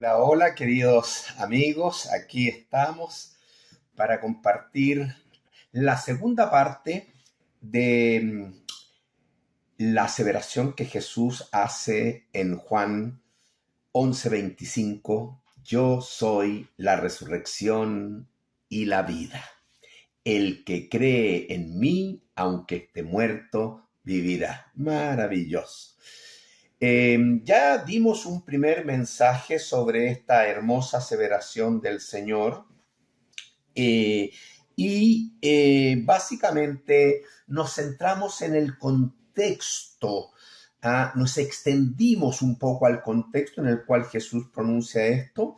Hola, hola, queridos amigos, aquí estamos para compartir la segunda parte de la aseveración que Jesús hace en Juan 11:25. Yo soy la resurrección y la vida. El que cree en mí, aunque esté muerto, vivirá. Maravilloso. Ya dimos un primer mensaje sobre esta hermosa aseveración del Señor, básicamente nos centramos en el contexto. Nos extendimos un poco al contexto en el cual Jesús pronuncia esto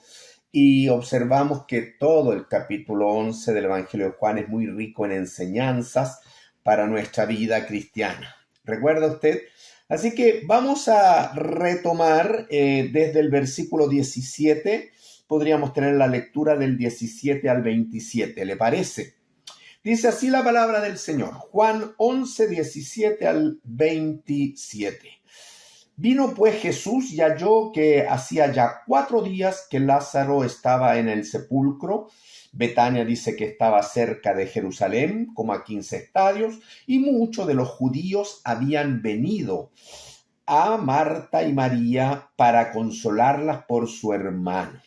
y observamos que todo el capítulo 11 del Evangelio de Juan es muy rico en enseñanzas para nuestra vida cristiana. ¿Recuerda usted? Así que vamos a retomar desde el versículo 17. Podríamos tener la lectura del 17 al 27, ¿le parece? Dice así la palabra del Señor, Juan 11, 17 al 27. Vino pues Jesús y halló que hacía ya 4 días que Lázaro estaba en el sepulcro. Betania dice que estaba cerca de Jerusalén, como a 15 estadios, y muchos de los judíos habían venido a Marta y María para consolarlas por su hermano.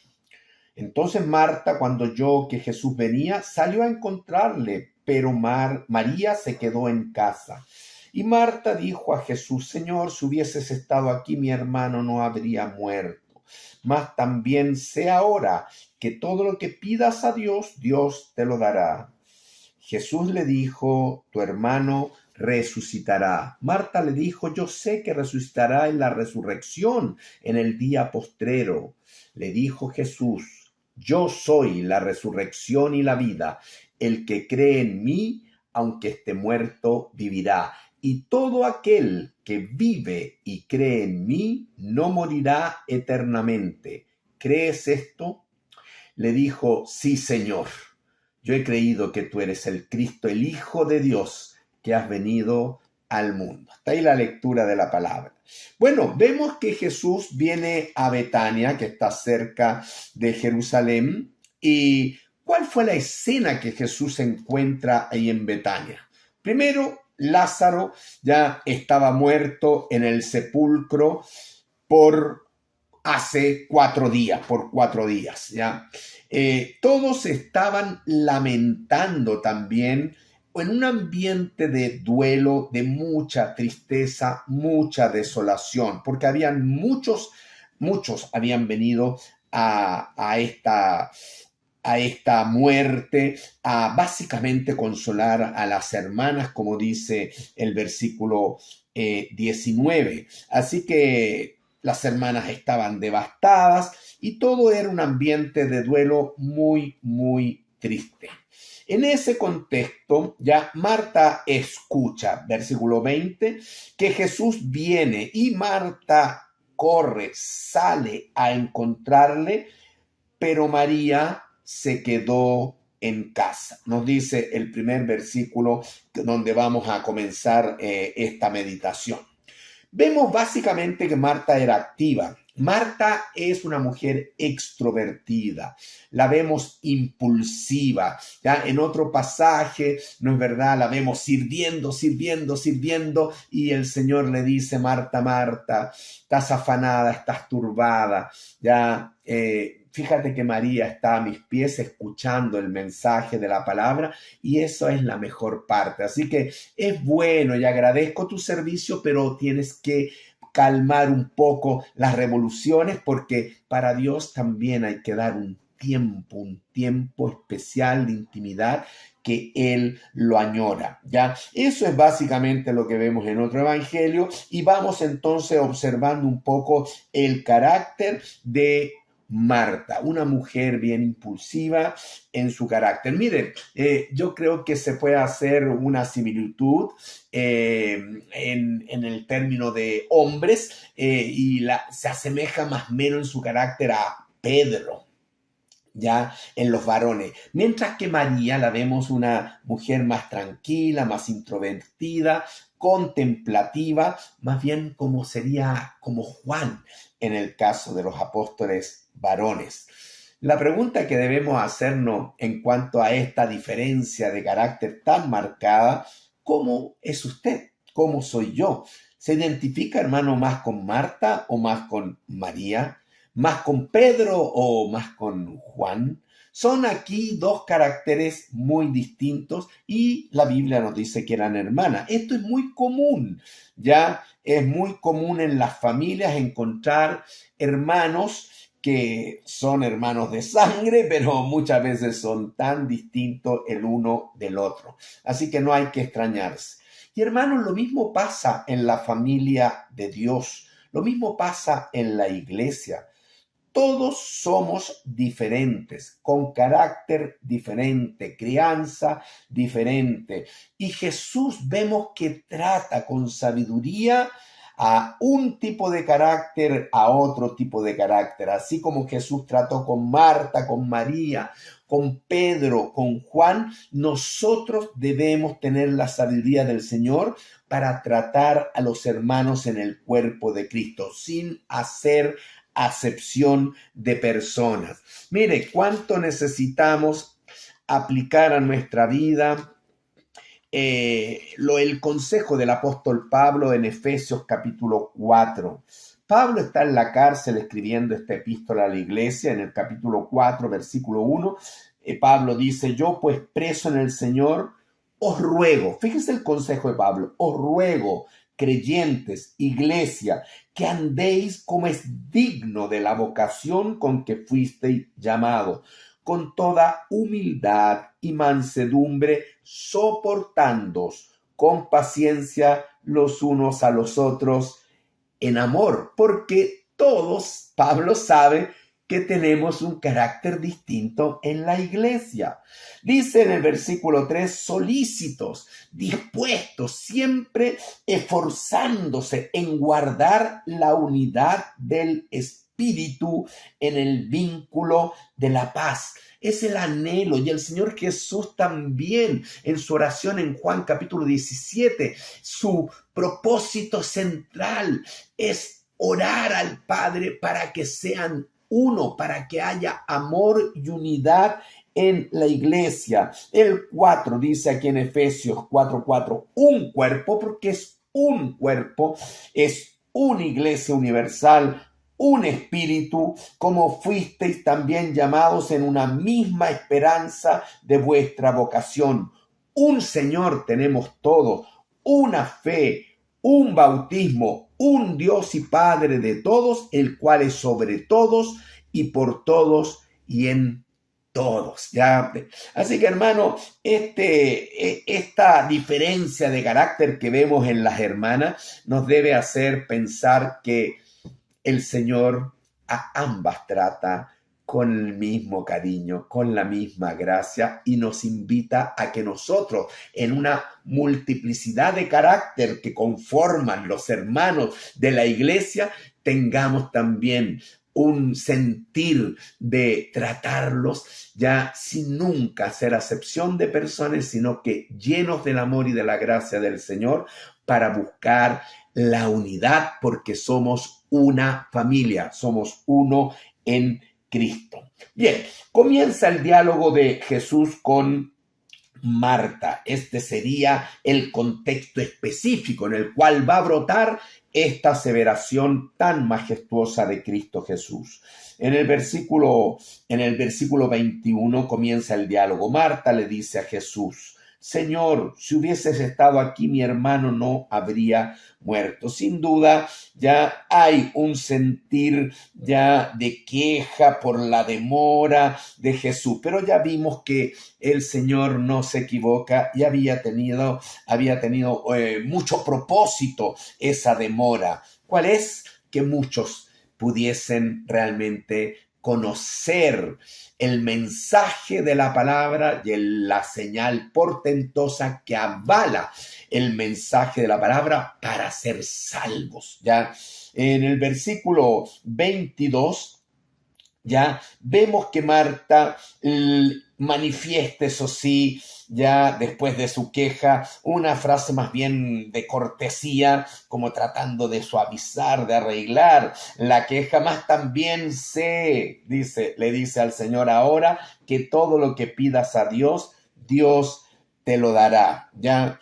Entonces Marta, cuando oyó que Jesús venía, salió a encontrarle, pero María se quedó en casa. Y Marta dijo a Jesús: Señor, si hubieses estado aquí, mi hermano no habría muerto. Mas también sé ahora que todo lo que pidas a Dios, Dios te lo dará. Jesús le dijo: tu hermano resucitará. Marta le dijo: yo sé que resucitará en la resurrección, en el día postrero. Le dijo Jesús: yo soy la resurrección y la vida. El que cree en mí, aunque esté muerto, vivirá. Y todo aquel que vive y cree en mí, no morirá eternamente. ¿Crees esto? Le dijo: sí, Señor. Yo he creído que tú eres el Cristo, el Hijo de Dios, que has venido al mundo. Está ahí la lectura de la palabra. Bueno, vemos que Jesús viene a Betania, que está cerca de Jerusalén. ¿Y cuál fue la escena que Jesús encuentra ahí en Betania? Primero, Lázaro ya estaba muerto en el sepulcro hace 4 días, por 4 días, ¿ya? Todos estaban lamentando también en un ambiente de duelo, de mucha tristeza, mucha desolación, porque habían muchos habían venido a esta muerte, a básicamente consolar a las hermanas, como dice el versículo 19. Así que las hermanas estaban devastadas y todo era un ambiente de duelo muy, muy triste. En ese contexto, ya Marta escucha, versículo 20, que Jesús viene y Marta corre, sale a encontrarle, pero María se quedó en casa. Nos dice el primer versículo donde vamos a comenzar esta meditación. Vemos básicamente que Marta era activa. Marta es una mujer extrovertida, la vemos impulsiva. Ya en otro pasaje, no es verdad, la vemos sirviendo, y el Señor le dice: Marta, Marta, estás afanada, estás turbada. Fíjate que María está a mis pies escuchando el mensaje de la palabra, y eso es la mejor parte. Así que es bueno y agradezco tu servicio, pero tienes que calmar un poco las revoluciones, porque para Dios también hay que dar un tiempo especial de intimidad que Él lo añora, ¿ya? Eso es básicamente lo que vemos en otro evangelio, y vamos entonces observando un poco el carácter de Marta, una mujer bien impulsiva en su carácter. Miren, yo creo que se puede hacer una similitud en el término de hombres, se asemeja más o menos en su carácter a Pedro, ya en los varones. Mientras que María la vemos una mujer más tranquila, más introvertida, contemplativa, más bien como sería como Juan en el caso de los apóstoles varones. La pregunta que debemos hacernos en cuanto a esta diferencia de carácter tan marcada: ¿cómo es usted? ¿Cómo soy yo? ¿Se identifica, hermano, más con Marta o más con María? ¿Más con Pedro o más con Juan? Son aquí dos caracteres muy distintos y la Biblia nos dice que eran hermanas. Esto es muy común, ya es muy común en las familias encontrar hermanos que son hermanos de sangre, pero muchas veces son tan distintos el uno del otro. Así que no hay que extrañarse. Y hermanos, lo mismo pasa en la familia de Dios, lo mismo pasa en la iglesia. Todos somos diferentes, con carácter diferente, crianza diferente. Y Jesús vemos que trata con sabiduría a un tipo de carácter, a otro tipo de carácter. Así como Jesús trató con Marta, con María, con Pedro, con Juan, nosotros debemos tener la sabiduría del Señor para tratar a los hermanos en el cuerpo de Cristo, sin hacer acepción de personas. Mire, cuánto necesitamos aplicar a nuestra vida el consejo del apóstol Pablo en Efesios capítulo 4. Pablo está en la cárcel escribiendo esta epístola a la iglesia. En el capítulo 4, versículo 1, Pablo dice: yo pues preso en el Señor, os ruego, fíjese el consejo de Pablo, os ruego, creyentes, iglesia, que andéis como es digno de la vocación con que fuisteis llamados, con toda humildad y mansedumbre, soportándoos con paciencia los unos a los otros en amor, porque todos, Pablo sabe, que tenemos un carácter distinto en la iglesia. Dice en el versículo 3, solícitos, dispuestos, siempre esforzándose en guardar la unidad del espíritu en el vínculo de la paz. Es el anhelo, y el Señor Jesús también en su oración en Juan capítulo 17, su propósito central es orar al Padre para que sean uno, para que haya amor y unidad en la iglesia. El 4 dice aquí en Efesios 4:4, un cuerpo, porque es un cuerpo, es una iglesia universal, un espíritu, como fuisteis también llamados en una misma esperanza de vuestra vocación. Un Señor tenemos todos, una fe, un bautismo, un Dios y Padre de todos, el cual es sobre todos y por todos y en todos. ¿Ya? Así que, hermano, esta diferencia de carácter que vemos en las hermanas nos debe hacer pensar que el Señor a ambas trata con el mismo cariño, con la misma gracia, y nos invita a que nosotros, en una multiplicidad de carácter que conforman los hermanos de la iglesia, tengamos también un sentir de tratarlos ya sin nunca hacer acepción de personas, sino que llenos del amor y de la gracia del Señor, para buscar la unidad, porque somos una familia, somos uno en Cristo. Bien, comienza el diálogo de Jesús con Marta. Este sería el contexto específico en el cual va a brotar esta aseveración tan majestuosa de Cristo Jesús. En el versículo 21 comienza el diálogo. Marta le dice a Jesús: Señor, si hubieses estado aquí, mi hermano no habría muerto. Sin duda, ya hay un sentir ya de queja por la demora de Jesús, pero ya vimos que el Señor no se equivoca y había tenido mucho propósito esa demora. ¿Cuál es? Que muchos pudiesen realmente conocer el mensaje de la palabra y la señal portentosa que avala el mensaje de la palabra para ser salvos. Ya en el versículo 22 ya vemos que Marta manifiesta, eso sí, ya después de su queja, una frase más bien de cortesía, como tratando de suavizar, de arreglar la queja, más también le dice al Señor ahora que todo lo que pidas a Dios, Dios te lo dará. Ya,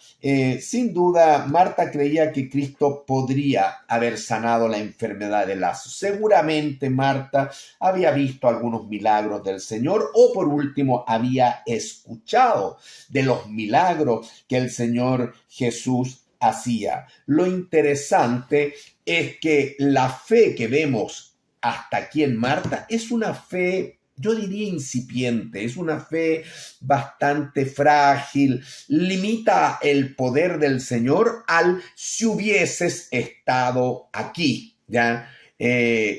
sin duda, Marta creía que Cristo podría haber sanado la enfermedad de Lázaro. Seguramente Marta había visto algunos milagros del Señor o por último había escuchado de los milagros que el Señor Jesús hacía. Lo interesante es que la fe que vemos hasta aquí en Marta es una fe, yo diría, incipiente, es una fe bastante frágil, limita el poder del Señor al si hubieses estado aquí, ¿ya?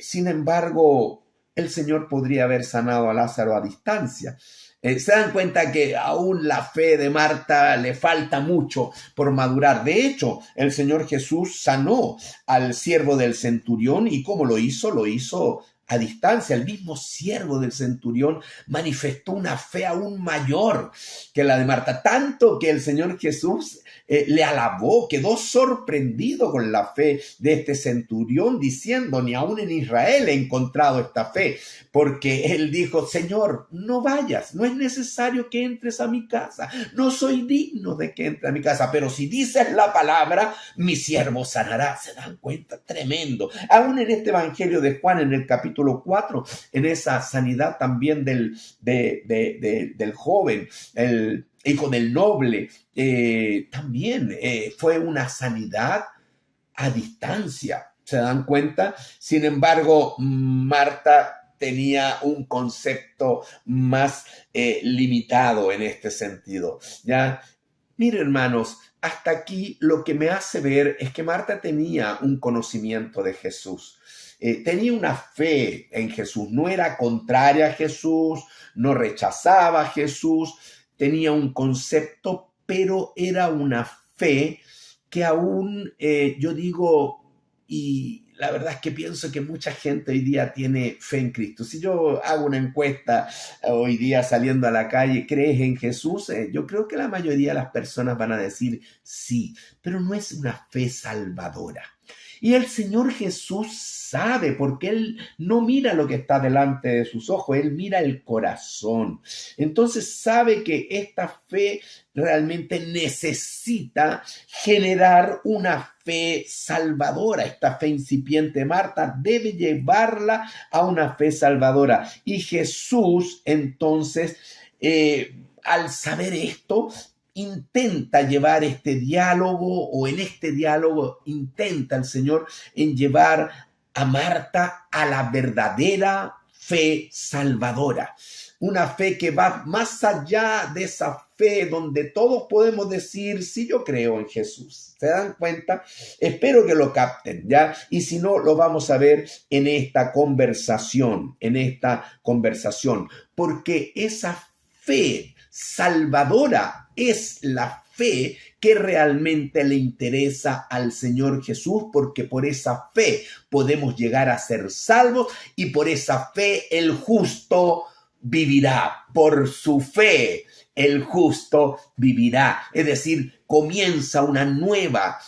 Sin embargo, el Señor podría haber sanado a Lázaro a distancia. Se dan cuenta que aún la fe de Marta le falta mucho por madurar. De hecho, el Señor Jesús sanó al siervo del centurión y ¿cómo lo hizo? Lo hizo a distancia. El mismo siervo del centurión manifestó una fe aún mayor que la de Marta, tanto que el Señor Jesús le alabó, quedó sorprendido con la fe de este centurión, diciendo: ni aún en Israel he encontrado esta fe, porque él dijo: Señor, no vayas, no es necesario que entres a mi casa, no soy digno de que entre a mi casa, pero si dices la palabra, mi siervo sanará. ¿Se dan cuenta? Tremendo. Aún en este evangelio de Juan, en el capítulo 4, en esa sanidad también del joven, el hijo del noble, también fue una sanidad a distancia. ¿Se dan cuenta? Sin embargo, Marta tenía un concepto más limitado en este sentido. ¿Ya? Miren, hermanos, hasta aquí lo que me hace ver es que Marta tenía un conocimiento de Jesús. Tenía una fe en Jesús, no era contraria a Jesús, no rechazaba a Jesús, tenía un concepto, pero era una fe que aún, yo digo, y la verdad es que pienso que mucha gente hoy día tiene fe en Cristo. Si yo hago una encuesta hoy día saliendo a la calle, ¿crees en Jesús? Yo creo que la mayoría de las personas van a decir sí, pero no es una fe salvadora. Y el Señor Jesús sabe, porque Él no mira lo que está delante de sus ojos, Él mira el corazón. Entonces sabe que esta fe realmente necesita generar una fe salvadora. Esta fe incipiente de Marta debe llevarla a una fe salvadora. Y Jesús, entonces, al saber esto, intenta llevar este diálogo, o en este diálogo intenta el Señor en llevar a Marta a la verdadera fe salvadora. Una fe que va más allá de esa fe donde todos podemos decir: sí, yo creo en Jesús. ¿Se dan cuenta? Espero que lo capten, ¿ya? Y si no, lo vamos a ver en esta conversación, porque esa fe salvadora es la fe que realmente le interesa al Señor Jesús, porque por esa fe podemos llegar a ser salvos y por esa fe el justo vivirá. Por su fe el justo vivirá. Es decir, comienza una nueva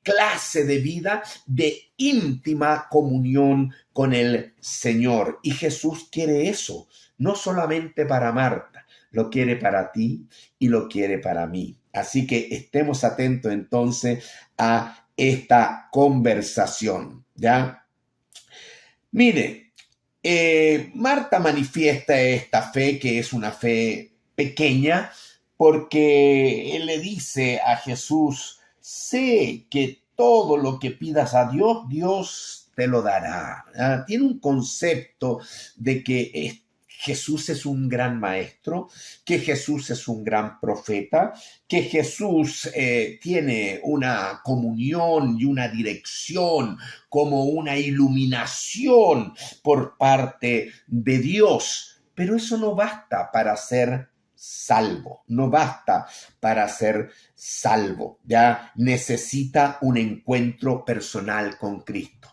clase de vida de íntima comunión con el Señor. Y Jesús quiere eso, no solamente para Marta, lo quiere para ti y lo quiere para mí. Así que estemos atentos entonces a esta conversación, ¿ya? Mire, Marta manifiesta esta fe, que es una fe pequeña, porque él le dice a Jesús: sé que todo lo que pidas a Dios, Dios te lo dará. Tiene un concepto de que Jesús es un gran maestro, que Jesús es un gran profeta, que Jesús tiene una comunión y una dirección, como una iluminación por parte de Dios. Pero eso no basta para ser salvo, no basta para ser salvo, ya necesita un encuentro personal con Cristo.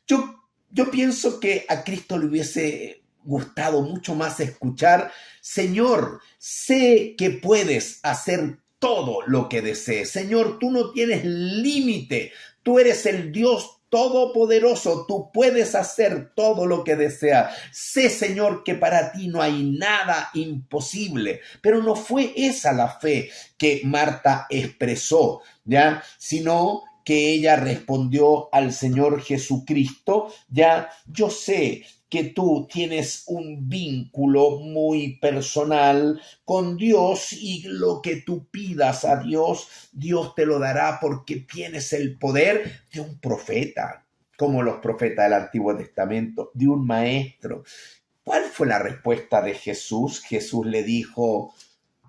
Yo pienso que a Cristo le hubiese gustado mucho más escuchar: Señor, sé que puedes hacer todo lo que desees. Señor, tú no tienes límite. Tú eres el Dios todopoderoso. Tú puedes hacer todo lo que deseas. Sé, Señor, que para ti no hay nada imposible. Pero no fue esa la fe que Marta expresó, ¿ya? Sino que ella respondió al Señor Jesucristo: ya, yo sé que tú tienes un vínculo muy personal con Dios y lo que tú pidas a Dios, Dios te lo dará, porque tienes el poder de un profeta, como los profetas del Antiguo Testamento, de un maestro. ¿Cuál fue la respuesta de Jesús? Jesús le dijo: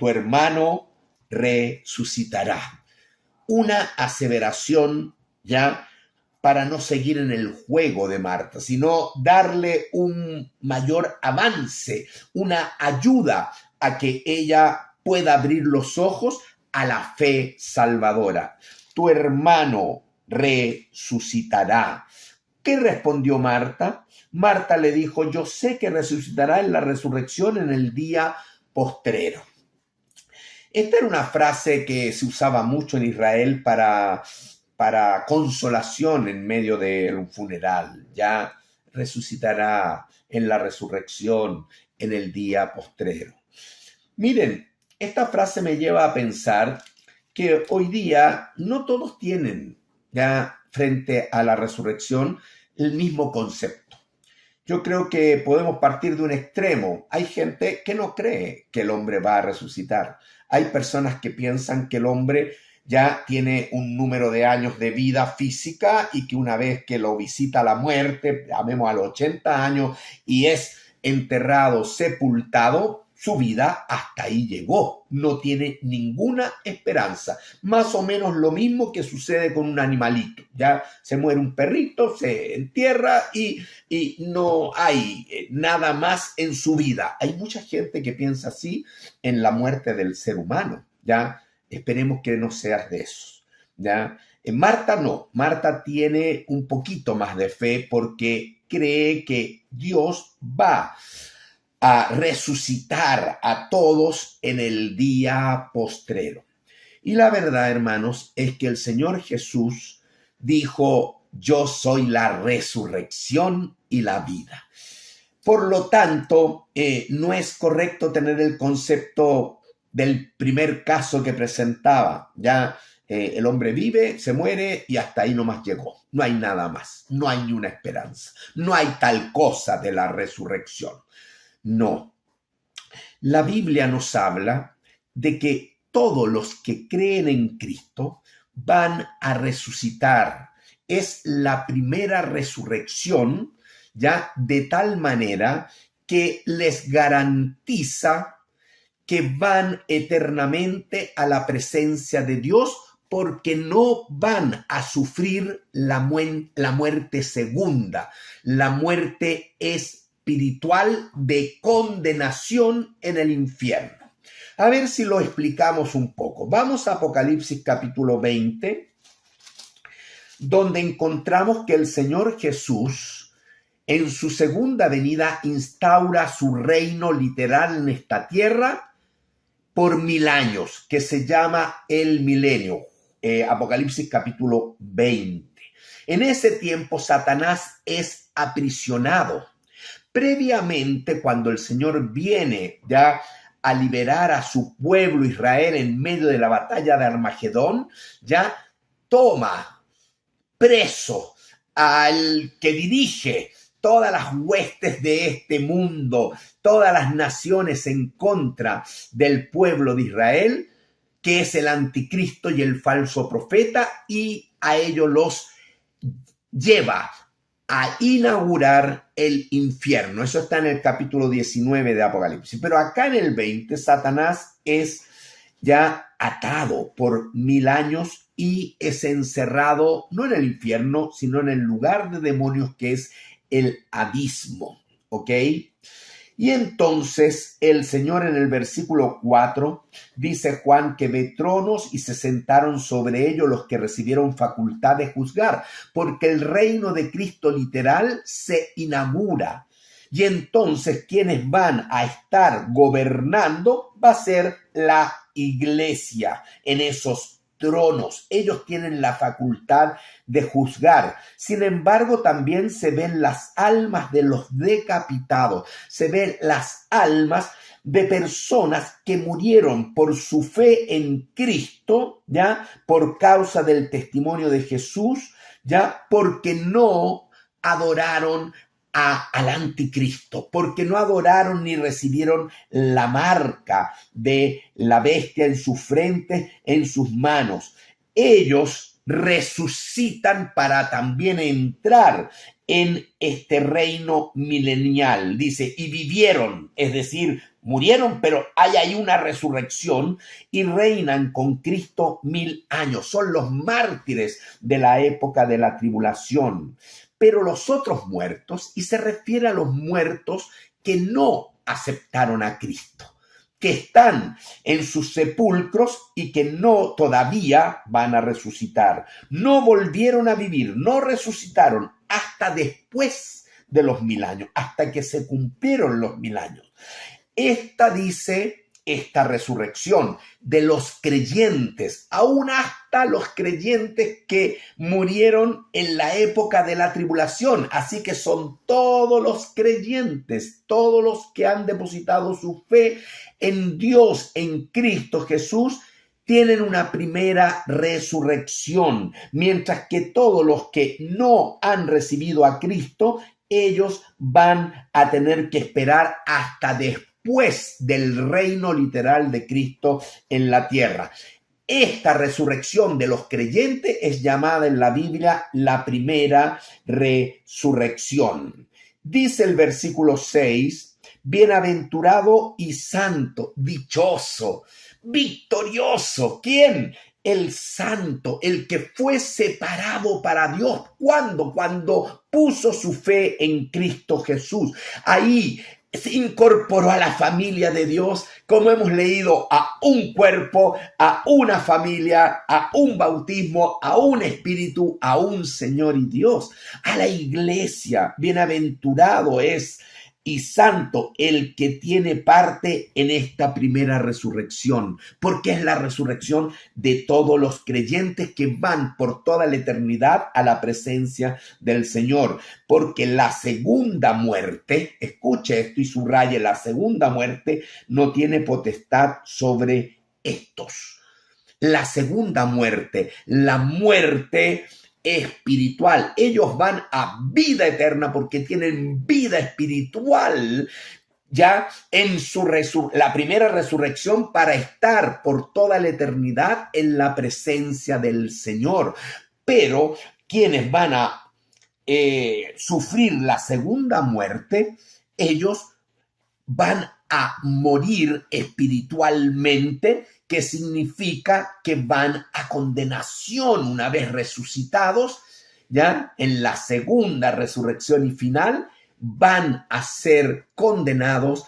tu hermano resucitará. Una aseveración, ya, para no seguir en el juego de Marta, sino darle un mayor avance, una ayuda a que ella pueda abrir los ojos a la fe salvadora. Tu hermano resucitará. ¿Qué respondió Marta? Marta le dijo: yo sé que resucitará en la resurrección en el día postrero. Esta era una frase que se usaba mucho en Israel para consolación en medio de un funeral. Ya resucitará en la resurrección en el día postrero. Miren, esta frase me lleva a pensar que hoy día no todos tienen ya frente a la resurrección el mismo concepto. Yo creo que podemos partir de un extremo. Hay gente que no cree que el hombre va a resucitar. Hay personas que piensan que el hombre ya tiene un número de años de vida física y que una vez que lo visita la muerte, llamemos a los 80 años, y es enterrado, sepultado, su vida hasta ahí llegó. No tiene ninguna esperanza. Más o menos lo mismo que sucede con un animalito. Ya se muere un perrito, se entierra y no hay nada más en su vida. Hay mucha gente que piensa así en la muerte del ser humano, ¿ya? Esperemos que no seas de esos, ¿ya? Marta no. Marta tiene un poquito más de fe porque cree que Dios va a resucitar a todos en el día postrero. Y la verdad, hermanos, es que el Señor Jesús dijo: yo soy la resurrección y la vida. Por lo tanto, no es correcto tener el concepto del primer caso que presentaba. Ya el hombre vive, se muere y hasta ahí nomás llegó. No hay nada más, no hay ni una esperanza, no hay tal cosa de la resurrección. No. La Biblia nos habla de que todos los que creen en Cristo van a resucitar. Es la primera resurrección, ya, de tal manera que les garantiza que van eternamente a la presencia de Dios, porque no van a sufrir la muerte segunda, la muerte espiritual de condenación en el infierno. A ver si lo explicamos un poco. Vamos a Apocalipsis capítulo 20, donde encontramos que el Señor Jesús en su segunda venida instaura su reino literal en esta tierra por 1000 años, que se llama el milenio. Apocalipsis capítulo 20. En ese tiempo Satanás es aprisionado. Previamente, cuando el Señor viene ya a liberar a su pueblo Israel en medio de la batalla de Armagedón, ya toma preso al que dirige todas las huestes de este mundo, todas las naciones en contra del pueblo de Israel, que es el anticristo y el falso profeta, y a ellos los lleva a inaugurar el infierno. Eso está en el capítulo 19 de Apocalipsis. Pero acá en el 20, Satanás es ya atado por 1000 años y es encerrado no en el infierno, sino en el lugar de demonios que es el abismo, ¿ok? Y entonces el Señor en el versículo 4 dice Juan que ve tronos y se sentaron sobre ellos los que recibieron facultad de juzgar, porque el reino de Cristo literal se inaugura. Y entonces quienes van a estar gobernando va a ser la iglesia en esos tronos. Ellos tienen la facultad de juzgar. Sin embargo, también se ven las almas de los decapitados, se ven las almas de personas que murieron por su fe en Cristo, ¿ya? Por causa del testimonio de Jesús, ¿ya? Porque no adoraron al anticristo, porque no adoraron ni recibieron la marca de la bestia en su frente, en sus manos. Ellos resucitan para también entrar en este reino milenial. Dice, y vivieron, es decir, murieron, pero hay ahí una resurrección y reinan con Cristo 1000 años. Son los mártires de la época de la tribulación. Pero los otros muertos, y se refiere a los muertos que no aceptaron a Cristo, que están en sus sepulcros y que no todavía van a resucitar. No volvieron a vivir, no resucitaron hasta después de los 1000 años, hasta que se cumplieron los 1000 años. Esta resurrección de los creyentes, aún hasta los creyentes que murieron en la época de la tribulación. Así que son todos los creyentes, todos los que han depositado su fe en Dios, en Cristo Jesús, tienen una primera resurrección, mientras que todos los que no han recibido a Cristo, ellos van a tener que esperar hasta después del reino literal de Cristo en la tierra. Esta resurrección de los creyentes es llamada en la Biblia la primera resurrección. Dice el versículo 6, bienaventurado y santo, dichoso, victorioso. ¿Quién? El santo, el que fue separado para Dios. ¿Cuándo? Cuando puso su fe en Cristo Jesús. Ahí se incorporó a la familia de Dios, como hemos leído, a un cuerpo, a una familia, a un bautismo, a un espíritu, a un Señor y Dios, a la iglesia. Bienaventurado es y santo el que tiene parte en esta primera resurrección, porque es la resurrección de todos los creyentes que van por toda la eternidad a la presencia del Señor, porque la segunda muerte, escuche esto y subraye, la segunda muerte no tiene potestad sobre estos. La segunda muerte, la muerte espiritual. Ellos van a vida eterna porque tienen vida espiritual ya en la primera resurrección para estar por toda la eternidad en la presencia del Señor. Pero quienes van a sufrir la segunda muerte, ellos van a morir espiritualmente, que significa que van a condenación una vez resucitados, ya en la segunda resurrección y final, van a ser condenados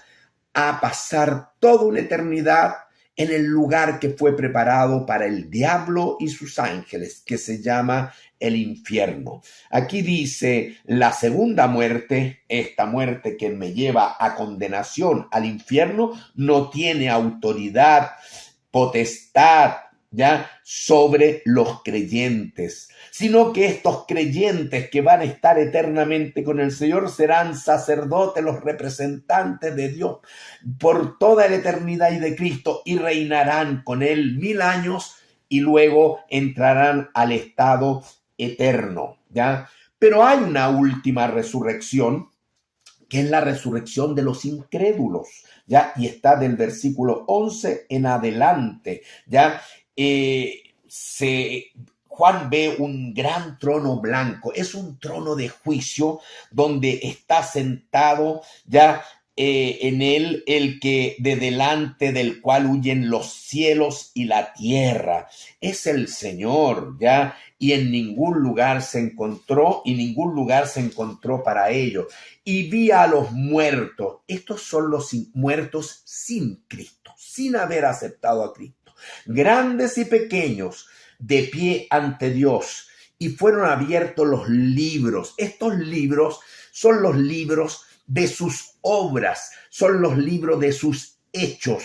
a pasar toda una eternidad en el lugar que fue preparado para el diablo y sus ángeles, que se llama el infierno. Aquí dice la segunda muerte, esta muerte que me lleva a condenación al infierno, no tiene autoridad, potestad, ya, sobre los creyentes, sino que estos creyentes que van a estar eternamente con el Señor serán sacerdotes, los representantes de Dios por toda la eternidad y de Cristo, y reinarán con Él 1000 años y luego entrarán al estado eterno, ¿ya? Pero hay una última resurrección, que es la resurrección de los incrédulos, ¿ya? Y está del versículo 11 en adelante, ¿ya? Juan ve un gran trono blanco, es un trono de juicio donde está sentado ya en él el que de delante del cual huyen los cielos y la tierra. Es el Señor, ya, y en ningún lugar se encontró para ellos. Y vi a los muertos. Estos son los muertos sin Cristo, sin haber aceptado a Cristo, grandes y pequeños, de pie ante Dios, y fueron abiertos los libros. Estos libros son los libros de sus obras, son los libros de sus hechos.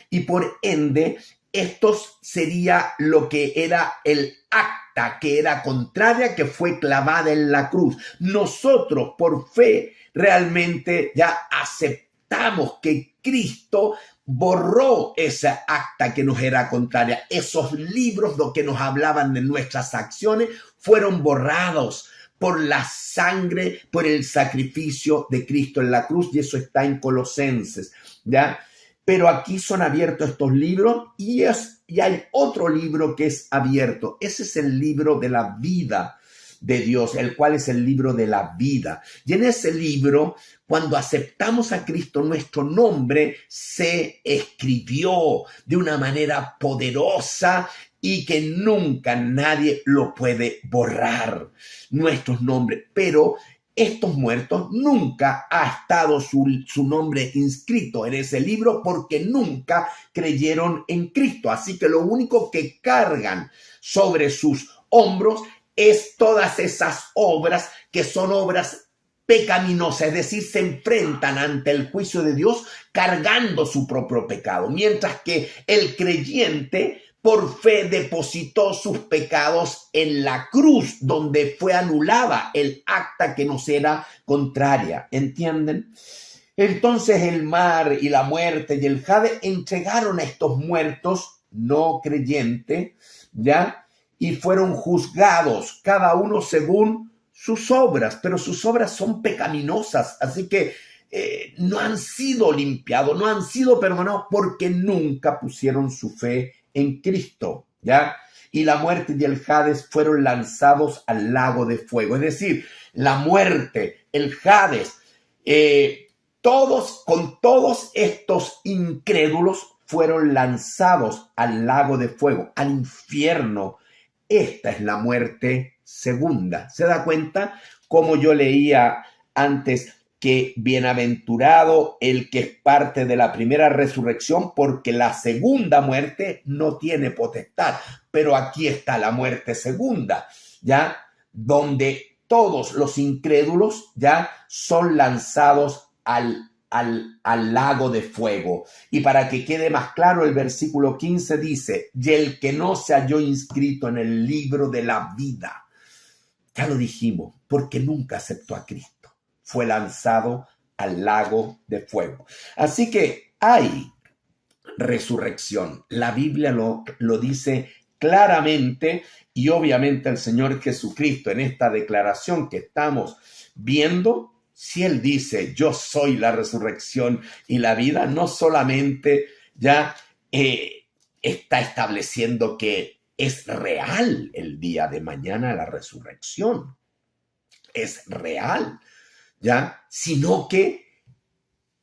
Y por ende, estos sería lo que era el acta que era contraria, que fue clavada en la cruz. Nosotros, por fe, realmente ya aceptamos que Cristo borró esa acta que nos era contraria. Esos libros que nos hablaban de nuestras acciones fueron borrados por la sangre, por el sacrificio de Cristo en la cruz, y eso está en Colosenses, ¿ya? Pero aquí son abiertos estos libros y hay otro libro que es abierto. Ese es el libro de la vida de Dios, el cual es el libro de la vida. Y en ese libro, cuando aceptamos a Cristo, nuestro nombre se escribió de una manera poderosa y que nunca nadie lo puede borrar, nuestros nombres. Pero estos muertos nunca ha estado su nombre inscrito en ese libro porque nunca creyeron en Cristo. Así que lo único que cargan sobre sus hombros es todas esas obras que son obras pecaminosas, es decir, se enfrentan ante el juicio de Dios cargando su propio pecado, mientras que el creyente por fe depositó sus pecados en la cruz, donde fue anulada el acta que nos era contraria. ¿Entienden? Entonces el mar y la muerte y el Hades entregaron a estos muertos no creyentes, ¿ya? Y fueron juzgados, cada uno según sus obras, pero sus obras son pecaminosas, así que no han sido limpiados, no han sido perdonados porque nunca pusieron su fe en Cristo, ¿ya? Y la muerte y el Hades fueron lanzados al lago de fuego. Es decir, la muerte, el Hades, todos estos incrédulos fueron lanzados al lago de fuego, al infierno. Esta es la muerte segunda. ¿Se da cuenta? Como yo leía antes, que bienaventurado el que es parte de la primera resurrección, porque la segunda muerte no tiene potestad. Pero aquí está la muerte segunda, ¿ya? Donde todos los incrédulos ya son lanzados al lago de fuego. Y para que quede más claro, el versículo 15 dice, y el que no se halló inscrito en el libro de la vida, ya lo dijimos, porque nunca aceptó a Cristo, fue lanzado al lago de fuego. Así que hay resurrección. La Biblia lo dice claramente, y obviamente el Señor Jesucristo en esta declaración que estamos viendo, si Él dice, yo soy la resurrección y la vida, no solamente ya está estableciendo que es real el día de mañana la resurrección, es real, ¿ya? Sino que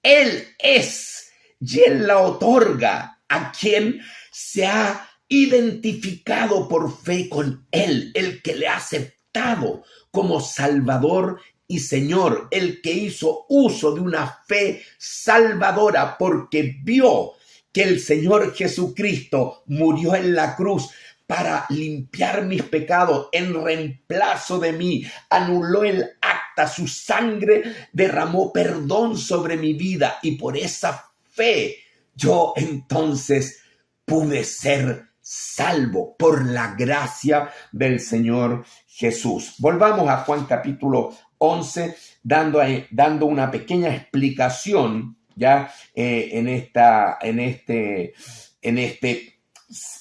Él es y Él la otorga a quien se ha identificado por fe con Él, el que le ha aceptado como Salvador y Señor, el que hizo uso de una fe salvadora porque vio que el Señor Jesucristo murió en la cruz para limpiar mis pecados en reemplazo de mí, anuló el acta, su sangre derramó perdón sobre mi vida y por esa fe yo entonces pude ser salvo por la gracia del Señor Jesús. Volvamos a Juan capítulo 11, dando una pequeña explicación ya en este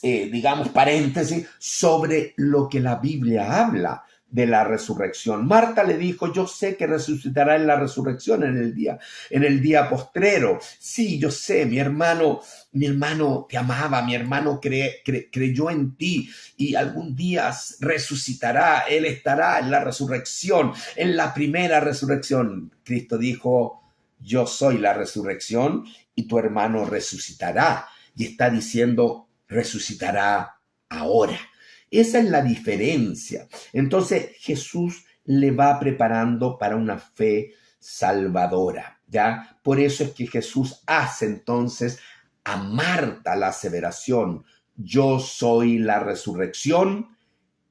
digamos, paréntesis, sobre lo que la Biblia habla de la resurrección. Marta le dijo, yo sé que resucitará en la resurrección en el día postrero. Sí, yo sé, mi hermano te amaba, mi hermano creyó en ti y algún día resucitará, él estará en la resurrección, en la primera resurrección. Cristo dijo, yo soy la resurrección y tu hermano resucitará. Y está diciendo, resucitará ahora. Esa es la diferencia. Entonces Jesús le va preparando para una fe salvadora, ¿ya? Por eso es que Jesús hace entonces a Marta la aseveración, yo soy la resurrección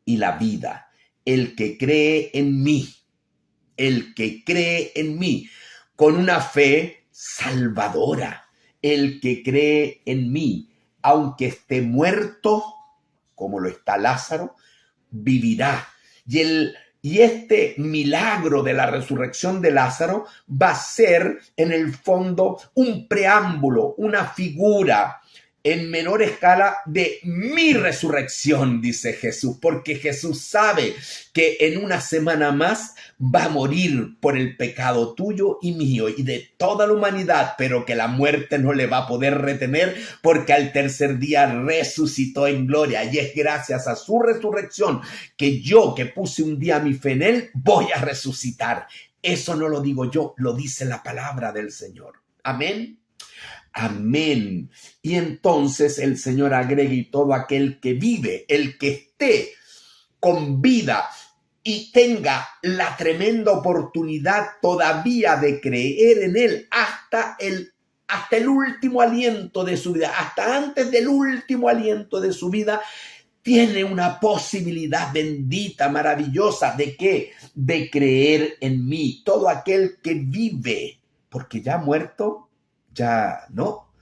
y la vida. El que cree en mí con una fe salvadora. El que cree en mí, aunque esté muerto, como lo está Lázaro, vivirá. Y este milagro de la resurrección de Lázaro va a ser, en el fondo, un preámbulo, una figura en menor escala de mi resurrección, dice Jesús, porque Jesús sabe que en una semana más va a morir por el pecado tuyo y mío y de toda la humanidad, pero que la muerte no le va a poder retener porque al tercer día resucitó en gloria, y es gracias a su resurrección que yo, que puse un día mi fe en él, voy a resucitar. Eso no lo digo yo, lo dice la palabra del Señor. Amén. Amén. Y entonces el Señor agrega: y todo aquel que vive, el que esté con vida y tenga la tremenda oportunidad todavía de creer en él hasta el último aliento de su vida, hasta antes del último aliento de su vida, tiene una posibilidad bendita, maravillosa. ¿De qué? De creer en mí. Todo aquel que vive, porque ya muerto, ya no.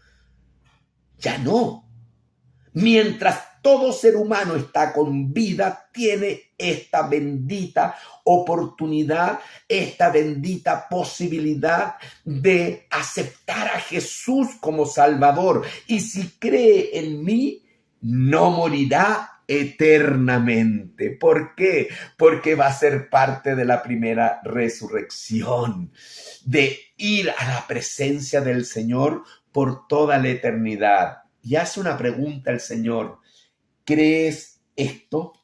Mientras todo ser humano está con vida, tiene esta bendita oportunidad, esta bendita posibilidad de aceptar a Jesús como Salvador. Y si cree en mí, no morirá eternamente. ¿Por qué? Porque va a ser parte de la primera resurrección, de ir a la presencia del Señor por toda la eternidad. Y hace una pregunta el Señor: ¿crees esto?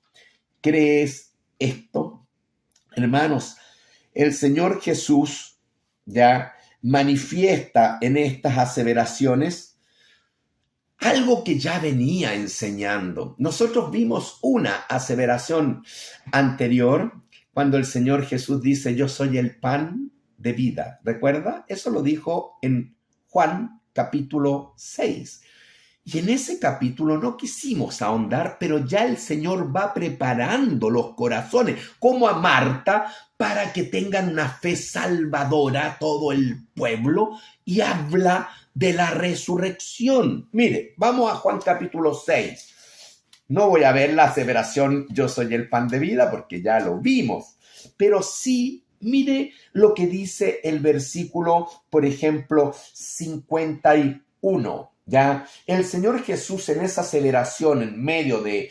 ¿Crees esto? Hermanos, el Señor Jesús ya manifiesta en estas aseveraciones algo que ya venía enseñando. Nosotros vimos una aseveración anterior cuando el Señor Jesús dice: yo soy el pan de vida. ¿Recuerda? Eso lo dijo en Juan capítulo 6. Y en ese capítulo no quisimos ahondar, pero ya el Señor va preparando los corazones, como a Marta, para que tengan una fe salvadora todo el pueblo, y habla de la resurrección. Mire, vamos a Juan capítulo 6. No voy a ver la aseveración yo soy el pan de vida porque ya lo vimos, pero sí, mire lo que dice el versículo, por ejemplo, 51. Ya, el Señor Jesús en esa aseveración, en medio de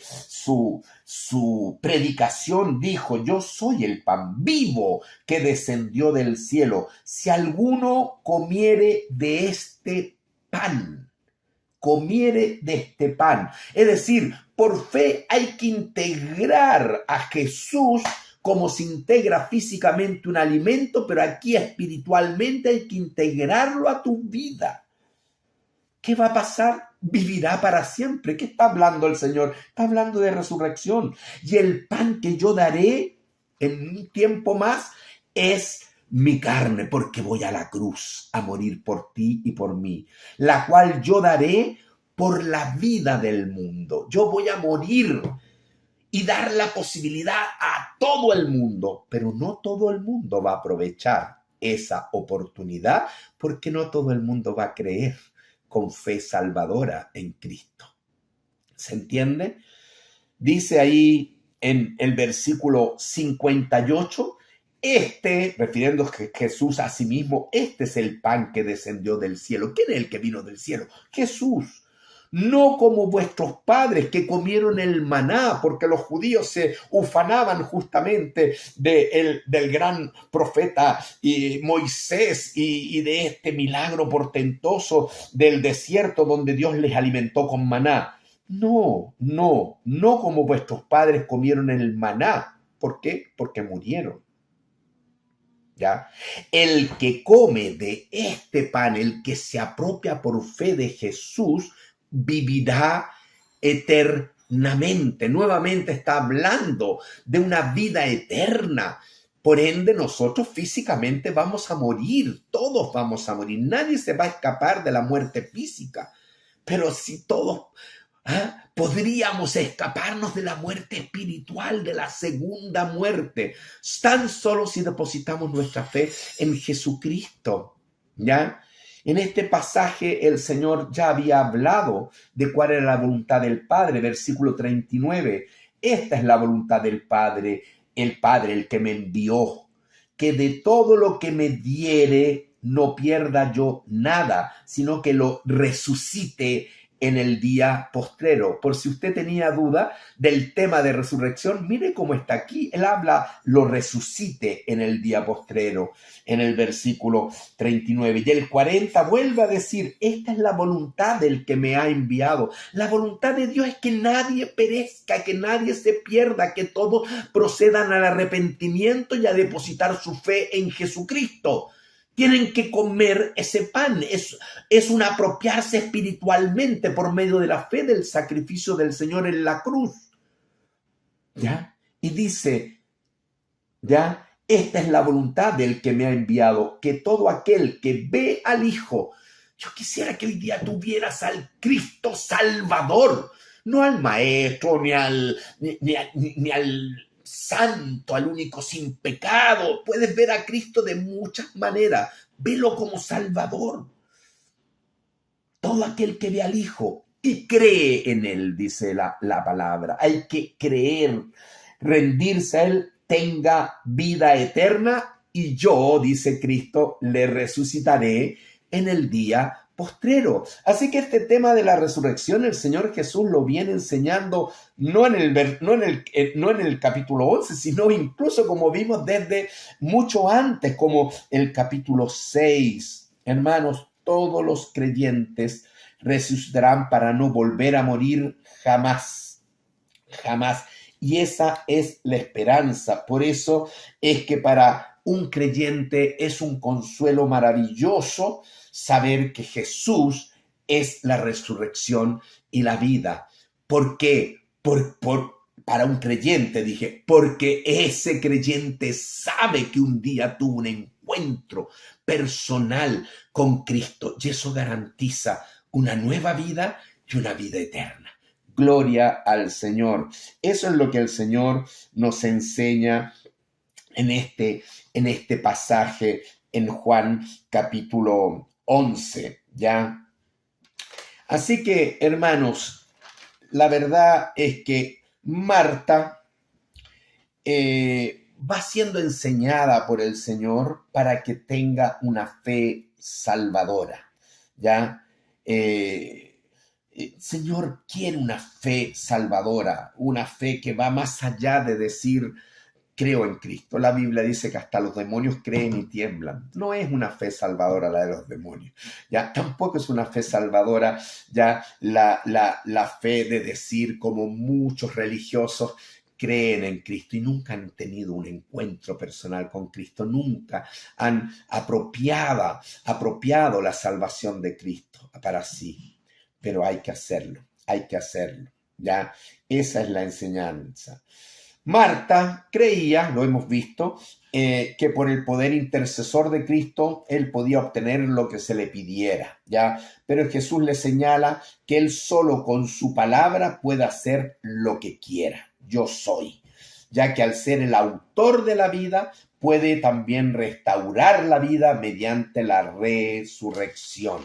su predicación, dijo: yo soy el pan vivo que descendió del cielo. Si alguno comiere de este pan, es decir, por fe hay que integrar a Jesús como se integra físicamente un alimento, pero aquí espiritualmente hay que integrarlo a tu vida. ¿Qué va a pasar? Vivirá para siempre. ¿Qué está hablando el Señor? Está hablando de resurrección. Y el pan que yo daré en un tiempo más es mi carne, porque voy a la cruz a morir por ti y por mí, la cual yo daré por la vida del mundo. Yo voy a morir y dar la posibilidad a todo el mundo, pero no todo el mundo va a aprovechar esa oportunidad, porque no todo el mundo va a creer con fe salvadora en Cristo. ¿Se entiende? Dice ahí en el versículo 58, refiriéndose a Jesús a sí mismo, este es el pan que descendió del cielo. ¿Quién es el que vino del cielo? Jesús. No como vuestros padres que comieron el maná, porque los judíos se ufanaban justamente del gran profeta Moisés y de este milagro portentoso del desierto donde Dios les alimentó con maná. No como vuestros padres comieron el maná. ¿Por qué? Porque murieron. ¿Ya? El que come de este pan, el que se apropia por fe de Jesús, vivirá eternamente. Nuevamente está hablando de una vida eterna. Por ende, nosotros físicamente vamos a morir. Todos vamos a morir. Nadie se va a escapar de la muerte física. Pero si todos ¿Ah? Podríamos escaparnos de la muerte espiritual, de la segunda muerte, tan solo si depositamos nuestra fe en Jesucristo, ¿ya? En este pasaje el Señor ya había hablado de cuál era la voluntad del Padre, versículo 39. Esta es la voluntad del Padre, el que me envió, que de todo lo que me diere no pierda yo nada, sino que lo resucite en el día postrero. Por si usted tenía duda del tema de resurrección, mire cómo está aquí. Él habla, lo resucite en el día postrero, en el versículo 39. Y el 40 vuelve a decir, esta es la voluntad del que me ha enviado. La voluntad de Dios es que nadie perezca, que nadie se pierda, que todos procedan al arrepentimiento y a depositar su fe en Jesucristo. Tienen que comer ese pan. Es un apropiarse espiritualmente por medio de la fe del sacrificio del Señor en la cruz. ¿Ya? Y dice, ¿ya? Esta es la voluntad del que me ha enviado, que todo aquel que ve al Hijo, yo quisiera que hoy día tuvieras al Cristo Salvador, no al Maestro, ni al Santo, al único sin pecado. Puedes ver a Cristo de muchas maneras. Velo como Salvador. Todo aquel que ve al Hijo y cree en Él, dice la palabra. Hay que creer, rendirse a Él, tenga vida eterna y yo, dice Cristo, le resucitaré en el día postrero. Así que este tema de la resurrección, el Señor Jesús lo viene enseñando no en el capítulo 11, sino incluso como vimos desde mucho antes, como el capítulo 6. Hermanos, todos los creyentes resucitarán para no volver a morir jamás, jamás. Y esa es la esperanza. Por eso es que para un creyente es un consuelo maravilloso saber que Jesús es la resurrección y la vida. ¿Por qué? Para un creyente, dije, porque ese creyente sabe que un día tuvo un encuentro personal con Cristo y eso garantiza una nueva vida y una vida eterna. Gloria al Señor. Eso es lo que el Señor nos enseña en este pasaje en Juan capítulo 11, ¿ya? Así que, hermanos, la verdad es que Marta va siendo enseñada por el Señor para que tenga una fe salvadora, ¿ya? El Señor quiere una fe salvadora, una fe que va más allá de decir, creo en Cristo. La Biblia dice que hasta los demonios creen y tiemblan. No es una fe salvadora la de los demonios. Ya tampoco es una fe salvadora ya la fe de decir como muchos religiosos creen en Cristo y nunca han tenido un encuentro personal con Cristo, nunca han apropiado la salvación de Cristo para sí. Pero hay que hacerlo, ¿ya? Esa es la enseñanza. Marta creía, lo hemos visto, que por el poder intercesor de Cristo, él podía obtener lo que se le pidiera, ¿ya? Pero Jesús le señala que él solo con su palabra puede hacer lo que quiera. Yo soy, ya que al ser el autor de la vida, puede también restaurar la vida mediante la resurrección,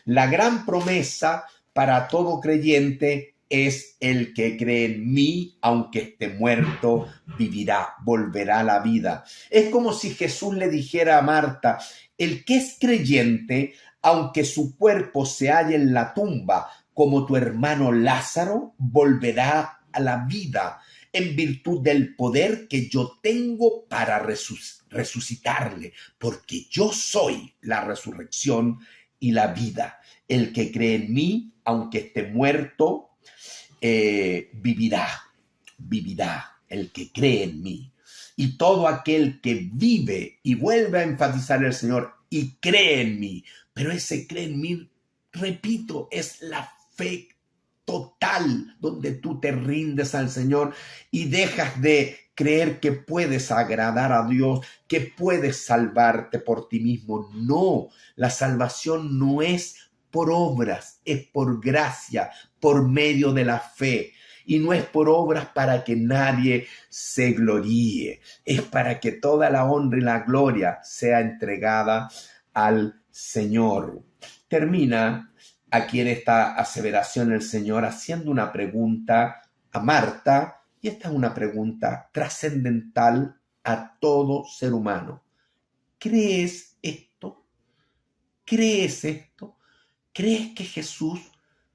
La gran promesa para todo creyente es el que cree en mí, aunque esté muerto, vivirá, volverá a la vida. Es como si Jesús le dijera a Marta, el que es creyente, aunque su cuerpo se halle en la tumba, como tu hermano Lázaro, volverá a la vida en virtud del poder que yo tengo para resucitarle, porque yo soy la resurrección y la vida. El que cree en mí, aunque esté muerto, vivirá. El que cree en mí. Y todo aquel que vive, y vuelve a enfatizar el Señor, y cree en mí. Pero ese cree en mí, repito, es la fe total, donde tú te rindes al Señor y dejas de creer que puedes agradar a Dios, que puedes salvarte por ti mismo. No, la salvación no es por obras, es por gracia, por medio de la fe. Y no es por obras para que nadie se gloríe, es para que toda la honra y la gloria sea entregada al Señor. Termina aquí en esta aseveración el Señor haciendo una pregunta a Marta, y esta es una pregunta trascendental a todo ser humano. ¿Crees esto? ¿Crees esto? ¿Crees que Jesús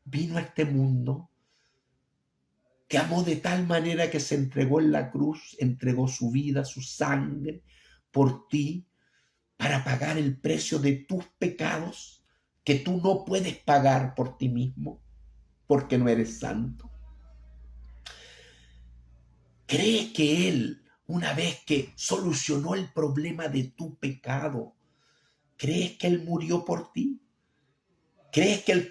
vino a este mundo? Te amó de tal manera que se entregó en la cruz, entregó su vida, su sangre por ti, para pagar el precio de tus pecados que tú no puedes pagar por ti mismo, porque no eres santo. ¿Crees que Él, una vez que solucionó el problema de tu pecado, crees que Él murió por ti? ¿Crees que Él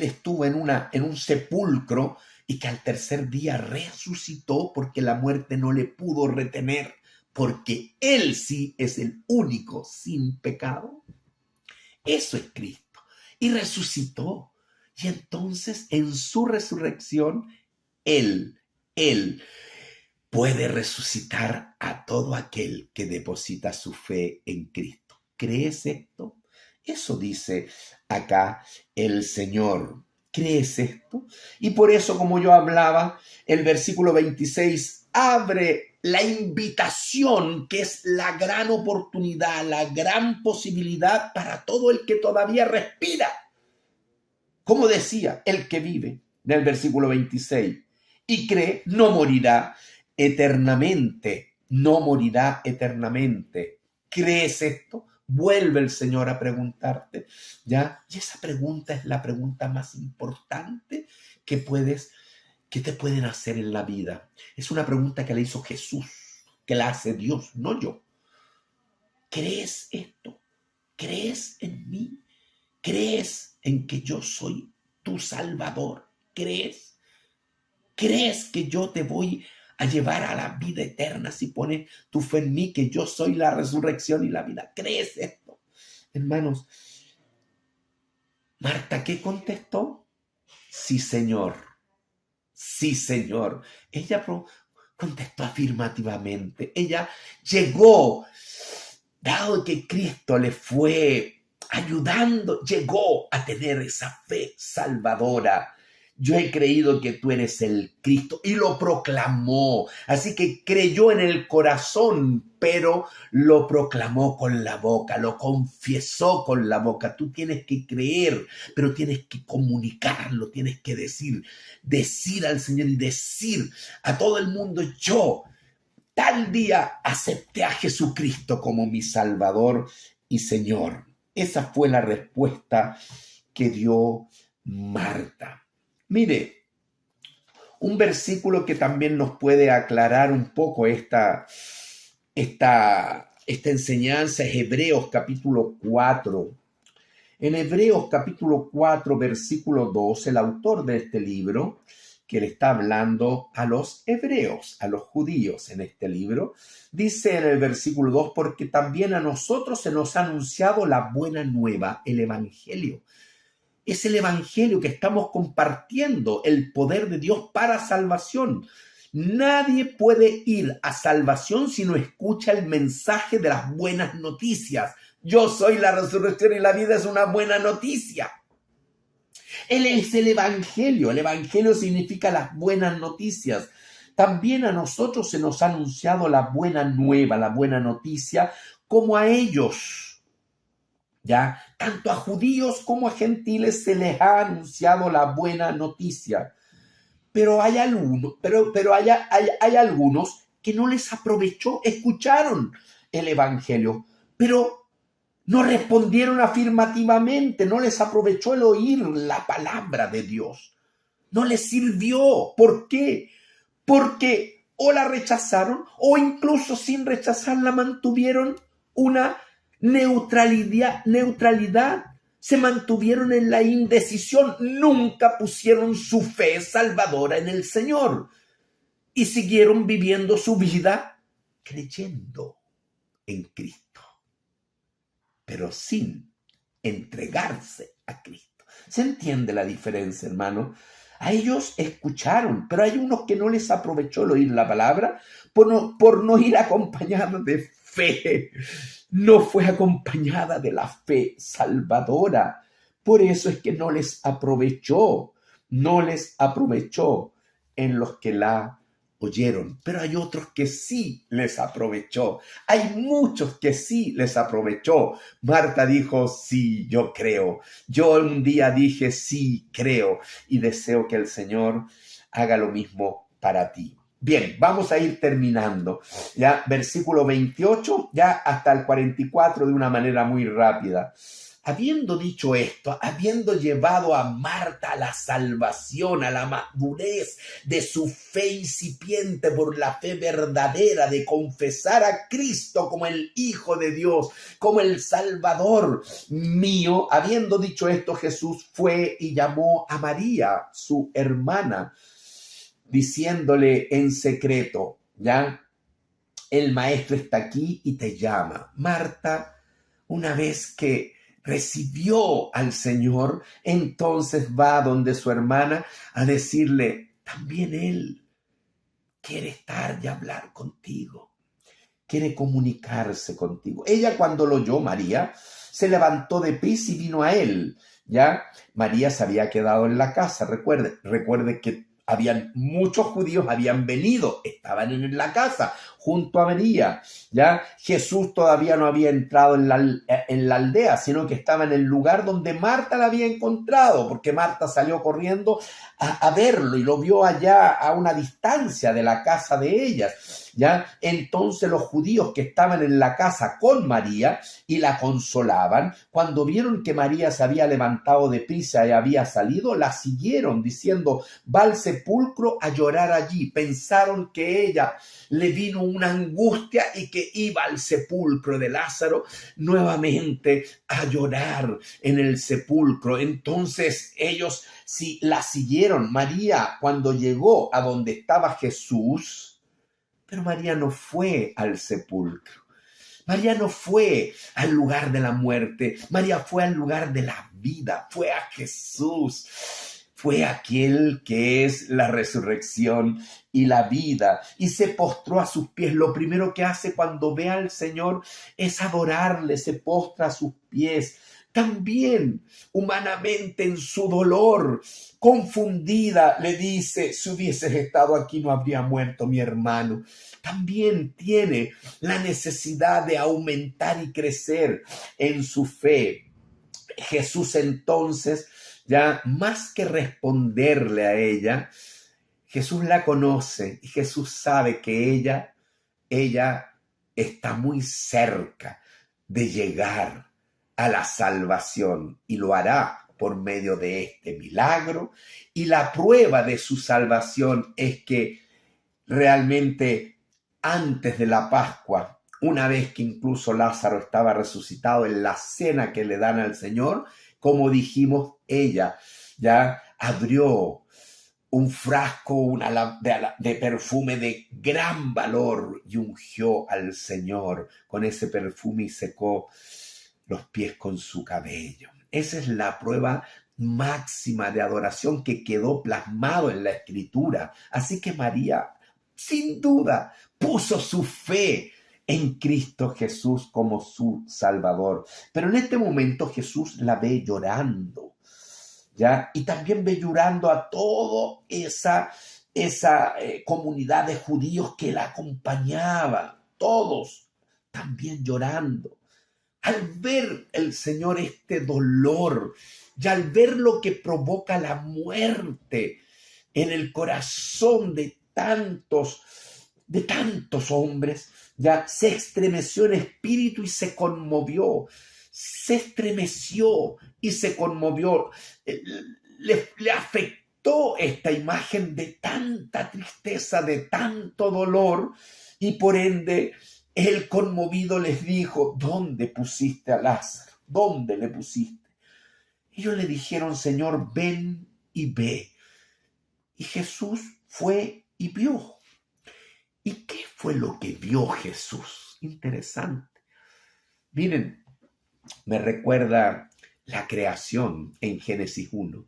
estuvo en un sepulcro y que al tercer día resucitó porque la muerte no le pudo retener? Porque Él sí es el único sin pecado. Eso es Cristo. Y resucitó. Y entonces en su resurrección, Él puede resucitar a todo aquel que deposita su fe en Cristo. ¿Crees esto? Eso dice acá el Señor. ¿Crees esto? Y por eso, como yo hablaba, el versículo 26 abre la invitación, que es la gran oportunidad, la gran posibilidad para todo el que todavía respira. Como decía, el que vive, del versículo 26, y cree, no morirá eternamente, no morirá eternamente. ¿Crees esto? Vuelve el Señor a preguntarte, ¿ya? Y esa pregunta es la pregunta más importante que te pueden hacer en la vida. Es una pregunta que le hizo Jesús, que la hace Dios, no yo. ¿Crees esto? ¿Crees en mí? ¿Crees en que yo soy tu Salvador? ¿Crees? ¿Crees que yo te voy a llevar a la vida eterna si pones tu fe en mí, que yo soy la resurrección y la vida? ¿Crees esto? Hermanos, Marta, ¿qué contestó? Sí, Señor. Sí, Señor. Ella contestó afirmativamente. Ella llegó, dado que Cristo le fue ayudando, llegó a tener esa fe salvadora. Yo he creído que tú eres el Cristo, y lo proclamó. Así que creyó en el corazón, pero lo proclamó con la boca, lo confesó con la boca. Tú tienes que creer, pero tienes que comunicarlo, tienes que decir al Señor y decir a todo el mundo: yo tal día acepté a Jesucristo como mi Salvador y Señor. Esa fue la respuesta que dio Marta. Mire, un versículo que también nos puede aclarar un poco esta enseñanza es Hebreos capítulo 4. En Hebreos capítulo 4, versículo 2, el autor de este libro, que le está hablando a los hebreos, a los judíos en este libro, dice en el versículo 2: porque también a nosotros se nos ha anunciado la buena nueva, el evangelio. Es el evangelio que estamos compartiendo, el poder de Dios para salvación. Nadie puede ir a salvación si no escucha el mensaje de las buenas noticias. Yo soy la resurrección y la vida es una buena noticia. Él es el evangelio. El evangelio significa las buenas noticias. También a nosotros se nos ha anunciado la buena nueva, la buena noticia, como a ellos. ¿Ya? Tanto a judíos como a gentiles se les ha anunciado la buena noticia. Pero hay algunos, hay algunos que no les aprovechó, escucharon el evangelio, pero no respondieron afirmativamente, no les aprovechó el oír la palabra de Dios. No les sirvió. ¿Por qué? Porque o la rechazaron, o incluso sin rechazarla mantuvieron una neutralidad, se mantuvieron en la indecisión, nunca pusieron su fe salvadora en el Señor y siguieron viviendo su vida creyendo en Cristo, pero sin entregarse a Cristo. ¿Se entiende la diferencia, hermano? A ellos escucharon, pero hay unos que no les aprovechó el oír la palabra por no ir acompañada de fe. No fue acompañada de la fe salvadora. Por eso es que no les aprovechó. No les aprovechó en los que la oyeron, pero hay otros que sí les aprovechó. Hay muchos que sí les aprovechó. Marta dijo, sí, yo creo. Yo un día dije, sí, creo. Y deseo que el Señor haga lo mismo para ti. Bien, vamos a ir terminando. Ya, versículo 28, ya hasta el 44 de una manera muy rápida. Habiendo dicho esto, habiendo llevado a Marta a la salvación, a la madurez de su fe incipiente por la fe verdadera de confesar a Cristo como el Hijo de Dios, como el Salvador mío, habiendo dicho esto, Jesús fue y llamó a María, su hermana, diciéndole en secreto, ¿ya? El maestro está aquí y te llama. Marta, una vez que recibió al Señor, entonces va donde su hermana a decirle, también Él quiere estar y hablar contigo, quiere comunicarse contigo. Ella cuando lo oyó, María, se levantó de prisa y vino a Él, ¿ya? María se había quedado en la casa, recuerde que habían muchos judíos, habían venido, estaban en la casa junto a María, ¿ya? Jesús todavía no había entrado en la aldea, sino que estaba en el lugar donde Marta la había encontrado, porque Marta salió corriendo a verlo y lo vio allá a una distancia de la casa de ellas, ¿ya? Entonces los judíos que estaban en la casa con María y la consolaban, cuando vieron que María se había levantado de prisa y había salido, la siguieron diciendo, va al sepulcro a llorar allí. Pensaron que ella le vino una angustia y que iba al sepulcro de Lázaro nuevamente a llorar en el sepulcro. Entonces ellos la siguieron. María, cuando llegó a donde estaba Jesús, pero María no fue al sepulcro. María no fue al lugar de la muerte. María fue al lugar de la vida. Fue a Jesús. Fue aquel que es la resurrección y la vida, y se postró a sus pies. Lo primero que hace cuando ve al Señor es adorarle, se postra a sus pies. También humanamente en su dolor, confundida, le dice, si hubieses estado aquí no habría muerto mi hermano. También tiene la necesidad de aumentar y crecer en su fe. Jesús entonces, ya más que responderle a ella, Jesús la conoce y Jesús sabe que ella está muy cerca de llegar a la salvación y lo hará por medio de este milagro. Y la prueba de su salvación es que realmente antes de la Pascua, una vez que incluso Lázaro estaba resucitado en la cena que le dan al Señor, como dijimos, ella ya abrió un frasco de perfume de gran valor y ungió al Señor con ese perfume y secó los pies con su cabello. Esa es la prueba máxima de adoración que quedó plasmado en la Escritura. Así que María, sin duda, puso su fe en Cristo Jesús como su Salvador. Pero en este momento Jesús la ve llorando, ¿ya? Y también ve llorando a toda esa comunidad de judíos que la acompañaba, todos también llorando. Al ver el Señor este dolor y al ver lo que provoca la muerte en el corazón de tantos hombres, ya se estremeció en espíritu y se conmovió. Se estremeció y se conmovió. Le afectó esta imagen de tanta tristeza, de tanto dolor, y por ende el conmovido les dijo, ¿dónde pusiste a Lázaro? ¿Dónde le pusiste? Ellos le dijeron, Señor, ven y ve. Y Jesús fue y vio. ¿Y qué fue lo que vio Jesús? Interesante. Miren, me recuerda la creación en Génesis 1.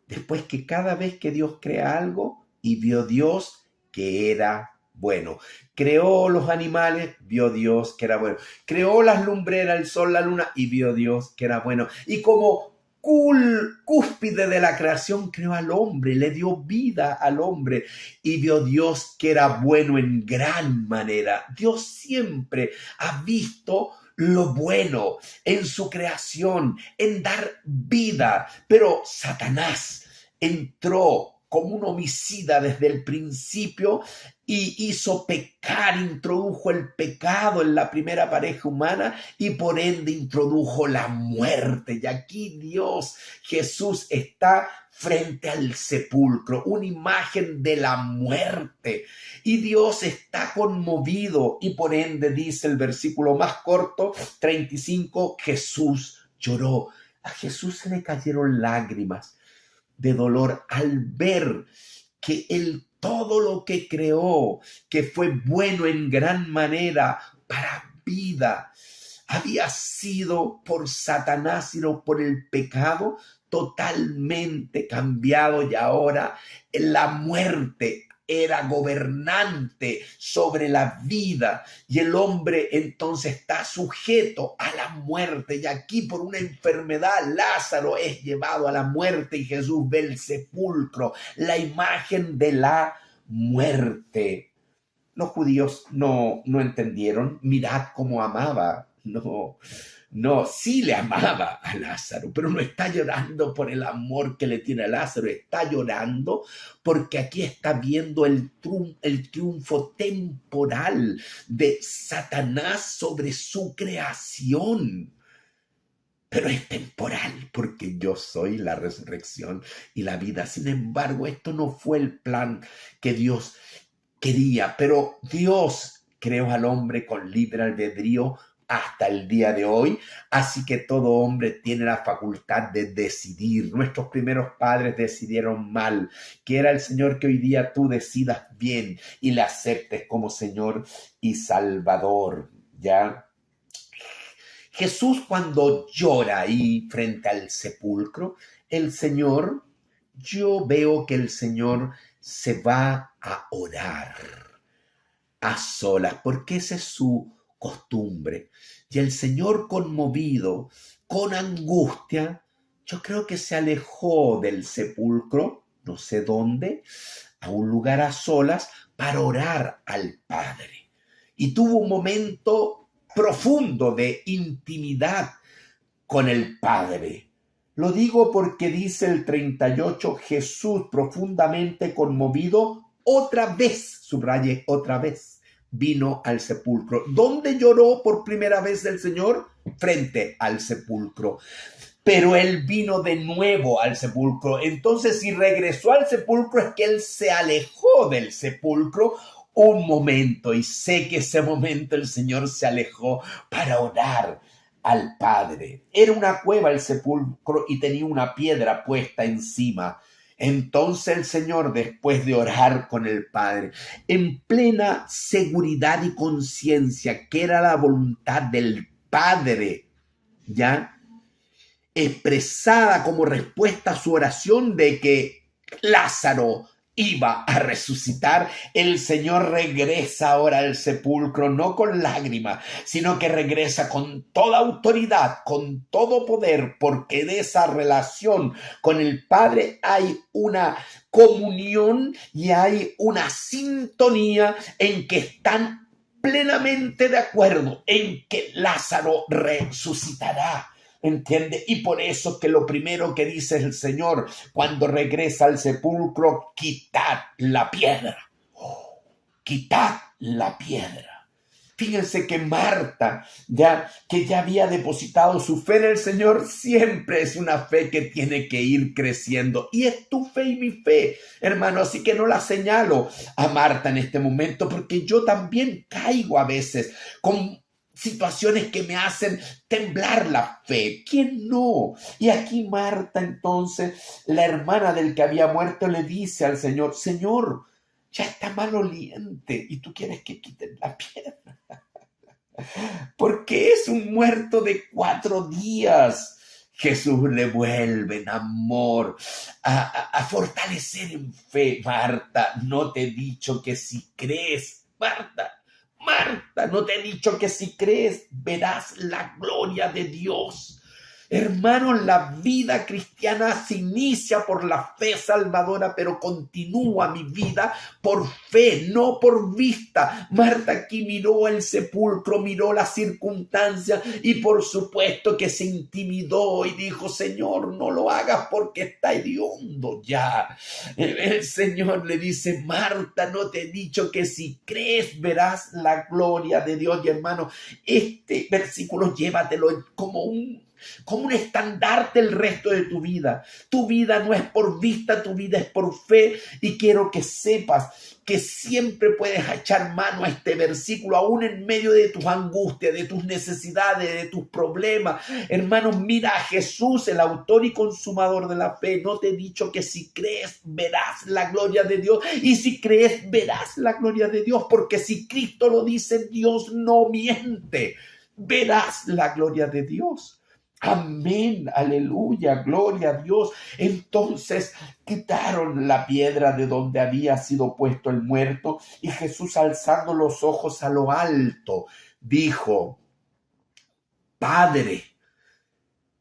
Después que cada vez que Dios crea algo, y vio Dios que era bueno. Creó los animales, vio Dios que era bueno. Creó las lumbreras, el sol, la luna, y vio Dios que era bueno. Y como cúspide de la creación, creó al hombre, le dio vida al hombre, y vio Dios que era bueno en gran manera. Dios siempre ha visto lo bueno en su creación, en dar vida, pero Satanás entró como un homicida desde el principio y hizo pecar, introdujo el pecado en la primera pareja humana y por ende introdujo la muerte. Y aquí Dios, Jesús, está frente al sepulcro, una imagen de la muerte. Y Dios está conmovido y por ende dice el versículo más corto, 35, Jesús lloró. A Jesús se le cayeron lágrimas de dolor al ver que él todo lo que creó, que fue bueno en gran manera para vida, había sido por Satanás, sino por el pecado, totalmente cambiado, y ahora la muerte era gobernante sobre la vida y el hombre entonces está sujeto a la muerte. Y aquí por una enfermedad Lázaro es llevado a la muerte y Jesús ve el sepulcro, la imagen de la muerte. Los judíos no entendieron. Mirad cómo amaba. No, sí le amaba a Lázaro, pero no está llorando por el amor que le tiene a Lázaro, está llorando porque aquí está viendo el triunfo temporal de Satanás sobre su creación. Pero es temporal porque yo soy la resurrección y la vida. Sin embargo, esto no fue el plan que Dios quería, pero Dios creó al hombre con libre albedrío hasta el día de hoy, así que todo hombre tiene la facultad de decidir. Nuestros primeros padres decidieron mal. Quiera el Señor que hoy día tú decidas bien y le aceptes como Señor y Salvador, ¿ya? Jesús cuando llora ahí frente al sepulcro, yo veo que el Señor se va a orar a solas, porque esa es su costumbre. Y el Señor conmovido, con angustia, yo creo que se alejó del sepulcro, no sé dónde, a un lugar a solas para orar al Padre. Y tuvo un momento profundo de intimidad con el Padre. Lo digo porque dice el 38, Jesús profundamente conmovido, otra vez, subraye otra vez, vino al sepulcro. ¿Dónde lloró por primera vez el Señor? Frente al sepulcro. Pero él vino de nuevo al sepulcro. Entonces, si regresó al sepulcro, es que él se alejó del sepulcro un momento. Y sé que ese momento el Señor se alejó para orar al Padre. Era una cueva el sepulcro y tenía una piedra puesta encima. Entonces el Señor, después de orar con el Padre, en plena seguridad y conciencia que era la voluntad del Padre, ¿ya? Expresada como respuesta a su oración de que Lázaro iba a resucitar, el Señor regresa ahora al sepulcro, no con lágrimas, sino que regresa con toda autoridad, con todo poder, porque de esa relación con el Padre hay una comunión y hay una sintonía en que están plenamente de acuerdo en que Lázaro resucitará. ¿Entiende? Y por eso que lo primero que dice el Señor cuando regresa al sepulcro, quitad la piedra. Oh, quitad la piedra. Fíjense que Marta, que ya había depositado su fe en el Señor, siempre es una fe que tiene que ir creciendo. Y es tu fe y mi fe, hermano. Así que no la señalo a Marta en este momento, porque yo también caigo a veces con situaciones que me hacen temblar la fe. ¿Quién no? Y aquí Marta, entonces, la hermana del que había muerto, le dice al Señor, Señor, ya está maloliente y tú quieres que quiten la piedra. Porque es un muerto de 4 días. Jesús le vuelve en amor a fortalecer en fe. Marta, no te he dicho que si crees, Marta, no te he dicho que si crees verás la gloria de Dios. Hermanos, la vida cristiana se inicia por la fe salvadora, pero continúa mi vida por fe, no por vista. Marta aquí miró el sepulcro, miró las circunstancias y por supuesto que se intimidó y dijo: Señor, no lo hagas porque está hediondo ya. El Señor le dice: Marta, no te he dicho que si crees verás la gloria de Dios. Y hermano, este versículo llévatelo como un estandarte el resto de tu vida. Tu vida no es por vista, tu vida es por fe. Y quiero que sepas que siempre puedes echar mano a este versículo, aún en medio de tus angustias, de tus necesidades, de tus problemas. Hermanos, mira a Jesús, el autor y consumador de la fe. No te he dicho que si crees verás la gloria de Dios. Y si crees verás la gloria de Dios, porque si Cristo lo dice, Dios no miente. Verás la gloria de Dios. Amén, aleluya, gloria a Dios. Entonces quitaron la piedra de donde había sido puesto el muerto y Jesús, alzando los ojos a lo alto, dijo: Padre,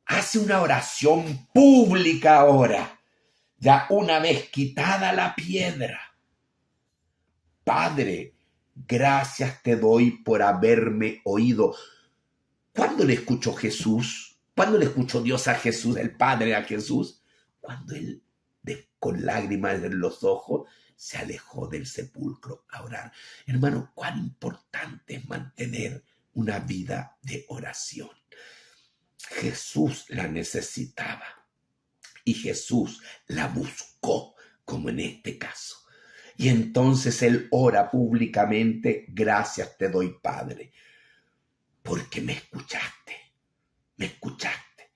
hace una oración pública ahora, ya una vez quitada la piedra. Padre, gracias te doy por haberme oído. ¿Cuándo le escuchó Jesús? ¿Cuándo le escuchó Dios a Jesús, el Padre a Jesús? Cuando él, con lágrimas en los ojos, se alejó del sepulcro a orar. Hermano, cuán importante es mantener una vida de oración. Jesús la necesitaba y Jesús la buscó, como en este caso. Y entonces él ora públicamente: gracias te doy, Padre, porque me escuchaste. Me escuchaste,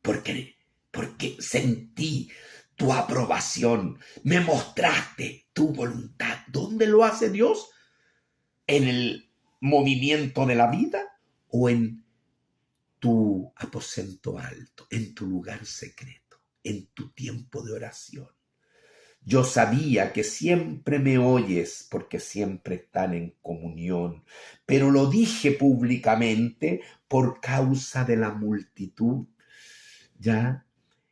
porque sentí tu aprobación, me mostraste tu voluntad. ¿Dónde lo hace Dios? ¿En el movimiento de la vida o en tu aposento alto, en tu lugar secreto, en tu tiempo de oración? Yo sabía que siempre me oyes porque siempre están en comunión, pero lo dije públicamente por causa de la multitud. ¿Ya?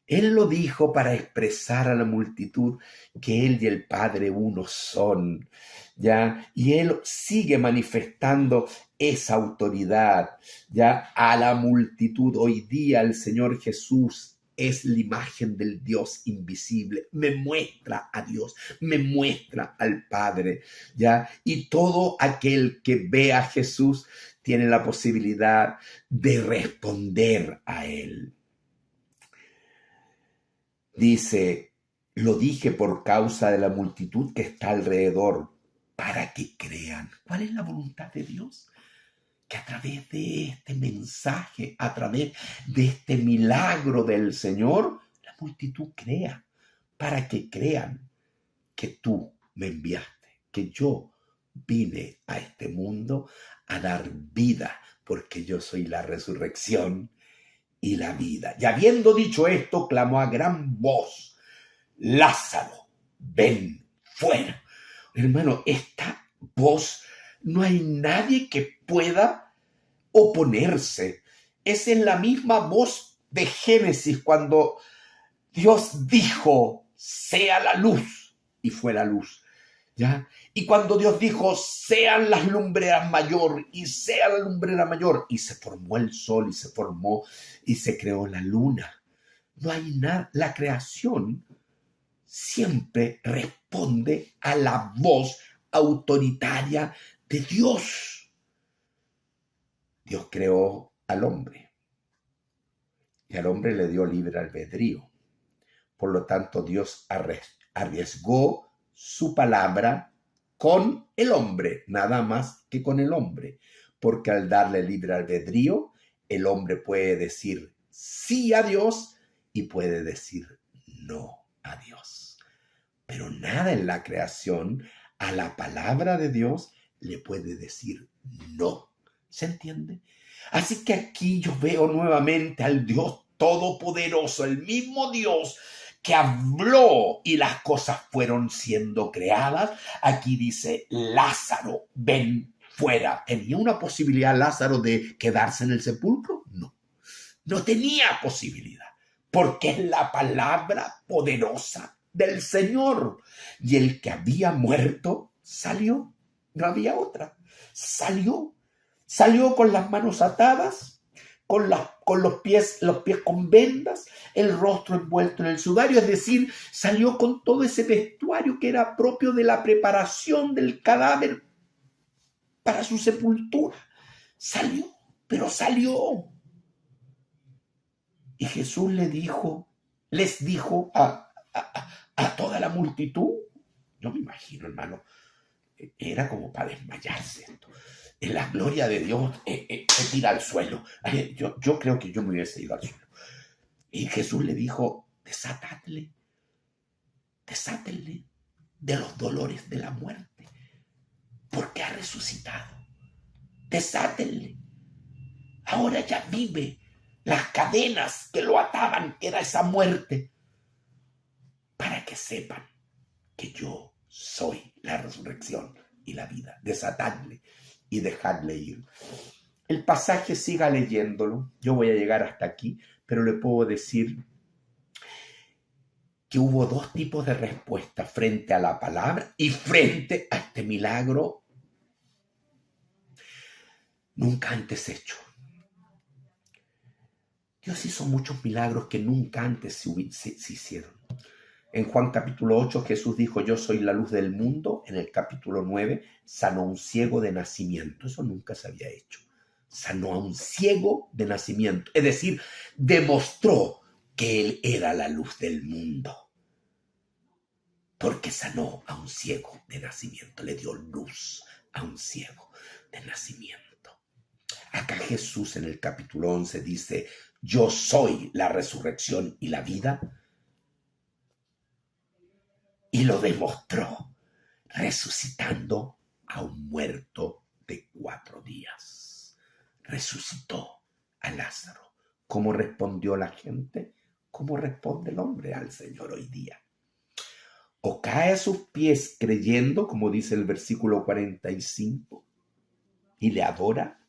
Él lo dijo para expresar a la multitud que él y el Padre uno son. ¿Ya? Y él sigue manifestando esa autoridad, ¿ya? A la multitud. Hoy día el Señor Jesús es la imagen del Dios invisible. Me muestra a Dios, me muestra al Padre, ¿ya? Y todo aquel que ve a Jesús tiene la posibilidad de responder a Él. Dice: lo dije por causa de la multitud que está alrededor, para que crean. ¿Cuál es la voluntad de Dios? Que a través de este mensaje, a través de este milagro del Señor, la multitud crea, para que crean que tú me enviaste, que yo vine a este mundo a dar vida, porque yo soy la resurrección y la vida. Y habiendo dicho esto, clamó a gran voz: Lázaro, ven fuera. Hermano, esta voz, no hay nadie que pueda oponerse. Es en la misma voz de Génesis cuando Dios dijo: sea la luz, y fue la luz. ¿Ya? Y cuando Dios dijo: sean las lumbreras mayor, y sea la lumbrera mayor, y se formó el sol, y se formó, y se creó la luna. No hay nada, la creación siempre responde a la voz autoritaria de Dios. Dios creó al hombre y al hombre le dio libre albedrío. Por lo tanto, Dios arriesgó su palabra con el hombre, nada más que con el hombre, porque al darle libre albedrío, el hombre puede decir sí a Dios y puede decir no a Dios. Pero nada en la creación a la palabra de Dios le puede decir no. ¿Se entiende? Así que aquí yo veo nuevamente al Dios todopoderoso, el mismo Dios que habló y las cosas fueron siendo creadas, aquí dice, Lázaro, ven fuera. ¿Tenía una posibilidad Lázaro de quedarse en el sepulcro? No, no tenía posibilidad, porque es la palabra poderosa del Señor. Y el que había muerto salió, no había otra. Salió con las manos atadas, con los pies con vendas, el rostro envuelto en el sudario, es decir, salió con todo ese vestuario que era propio de la preparación del cadáver para su sepultura. Salió, pero salió. Y Jesús les dijo a toda la multitud, yo me imagino, hermano, era como para desmayarse esto. En la gloria de Dios se tira al suelo. Yo creo que yo me hubiese ido al suelo. Y Jesús le dijo, desátenle de los dolores de la muerte, porque ha resucitado. Desátenle. Ahora ya vive. Las cadenas que lo ataban, que era esa muerte, para que sepan que yo soy la resurrección y la vida. Desatadle y dejadle ir. El pasaje, siga leyéndolo. Yo voy a llegar hasta aquí, pero le puedo decir que hubo dos tipos de respuesta frente a la palabra y frente a este milagro nunca antes hecho. Dios hizo muchos milagros que nunca antes se hicieron. En Juan capítulo 8 Jesús dijo, yo soy la luz del mundo. En el capítulo 9 sanó a un ciego de nacimiento. Eso nunca se había hecho. Sanó a un ciego de nacimiento. Es decir, demostró que él era la luz del mundo. Porque sanó a un ciego de nacimiento. Le dio luz a un ciego de nacimiento. Acá Jesús en el capítulo 11 dice, yo soy la resurrección y la vida. Y lo demostró resucitando a un muerto de 4 días. Resucitó a Lázaro. ¿Cómo respondió la gente? ¿Cómo responde el hombre al Señor hoy día? O cae a sus pies creyendo, como dice el versículo 45, y le adora.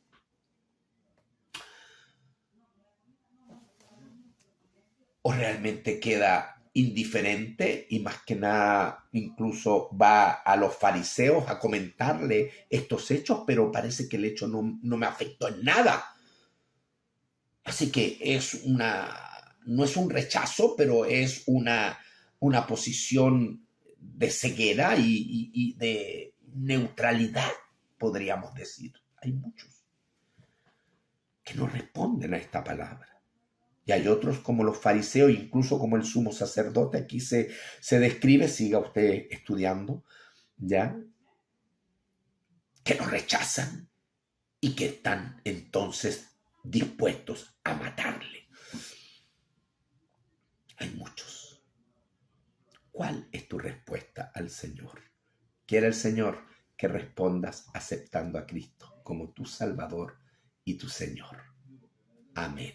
O realmente queda indiferente y más que nada incluso va a los fariseos a comentarle estos hechos, pero parece que el hecho no me afectó en nada. Así que no es un rechazo, pero es una posición de ceguera y de neutralidad, podríamos decir. Hay muchos que no responden a esta palabra. Y hay otros como los fariseos, incluso como el sumo sacerdote. Aquí se describe, siga usted estudiando, ¿ya? Que lo rechazan y que están entonces dispuestos a matarle. Hay muchos. ¿Cuál es tu respuesta al Señor? Quiere el Señor que respondas aceptando a Cristo como tu Salvador y tu Señor. Amén.